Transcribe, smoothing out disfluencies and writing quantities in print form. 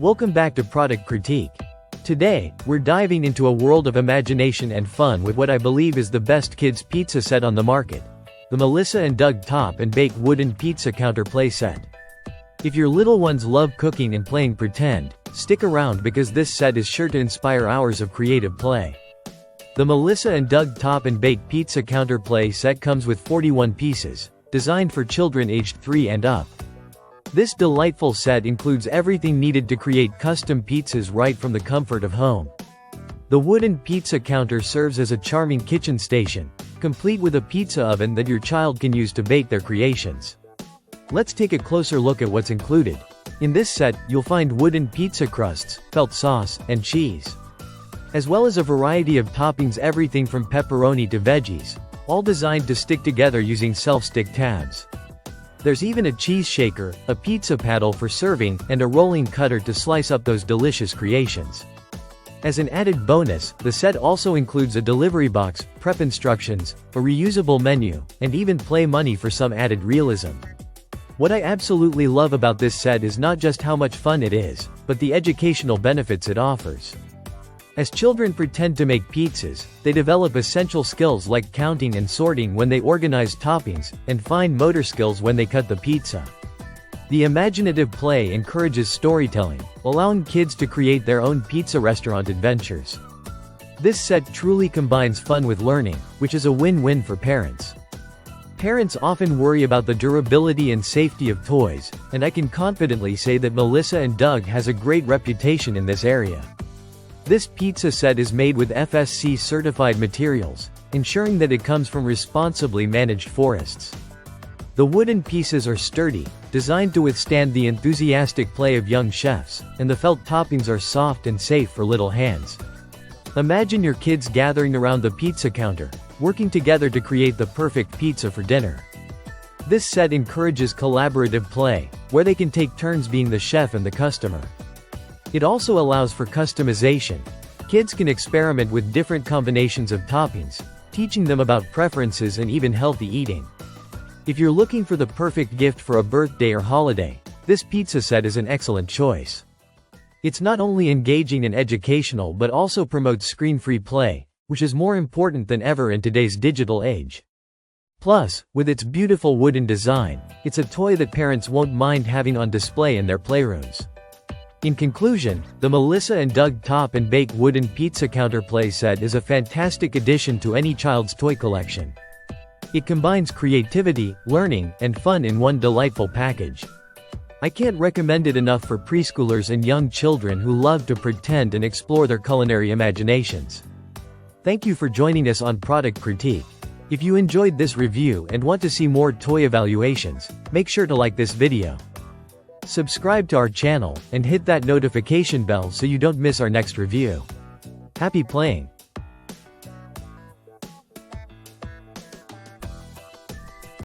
Welcome back to Product Critique. Today, we're diving into a world of imagination and fun with what I believe is the best kids' pizza set on the market. The Melissa and Doug Top and Bake Wooden Pizza Counter Play Set. If your little ones love cooking and playing pretend, stick around because this set is sure to inspire hours of creative play. The Melissa and Doug Top and Bake Pizza Counter Play Set comes with 41 pieces, designed for children aged 3 and up. This delightful set includes everything needed to create custom pizzas right from the comfort of home. The wooden pizza counter serves as a charming kitchen station, complete with a pizza oven that your child can use to bake their creations. Let's take a closer look at what's included. In this set, you'll find wooden pizza crusts, felt sauce, and cheese, as well as a variety of toppings, everything from pepperoni to veggies, all designed to stick together using self-stick tabs. There's even a cheese shaker, a pizza paddle for serving, and a rolling cutter to slice up those delicious creations. As an added bonus, the set also includes a delivery box, prep instructions, a reusable menu, and even play money for some added realism. What I absolutely love about this set is not just how much fun it is, but the educational benefits it offers. As children pretend to make pizzas, they develop essential skills like counting and sorting when they organize toppings, and fine motor skills when they cut the pizza. The imaginative play encourages storytelling, allowing kids to create their own pizza restaurant adventures. This set truly combines fun with learning, which is a win-win for parents. Parents often worry about the durability and safety of toys, and I can confidently say that Melissa and Doug has a great reputation in this area. This pizza set is made with FSC certified materials, ensuring that it comes from responsibly managed forests. The wooden pieces are sturdy, designed to withstand the enthusiastic play of young chefs, and the felt toppings are soft and safe for little hands. Imagine your kids gathering around the pizza counter, working together to create the perfect pizza for dinner. This set encourages collaborative play, where they can take turns being the chef and the customer. It also allows for customization. Kids can experiment with different combinations of toppings, teaching them about preferences and even healthy eating. If you're looking for the perfect gift for a birthday or holiday, this pizza set is an excellent choice. It's not only engaging and educational but also promotes screen-free play, which is more important than ever in today's digital age. Plus, with its beautiful wooden design, it's a toy that parents won't mind having on display in their playrooms. In conclusion, the Melissa and Doug Top and Bake Wooden Pizza Counter Play Set is a fantastic addition to any child's toy collection. It combines creativity, learning, and fun in one delightful package. I can't recommend it enough for preschoolers and young children who love to pretend and explore their culinary imaginations. Thank you for joining us on Product Critique. If you enjoyed this review and want to see more toy evaluations, make sure to like this video. Subscribe to our channel, and hit that notification bell so you don't miss our next review. Happy playing!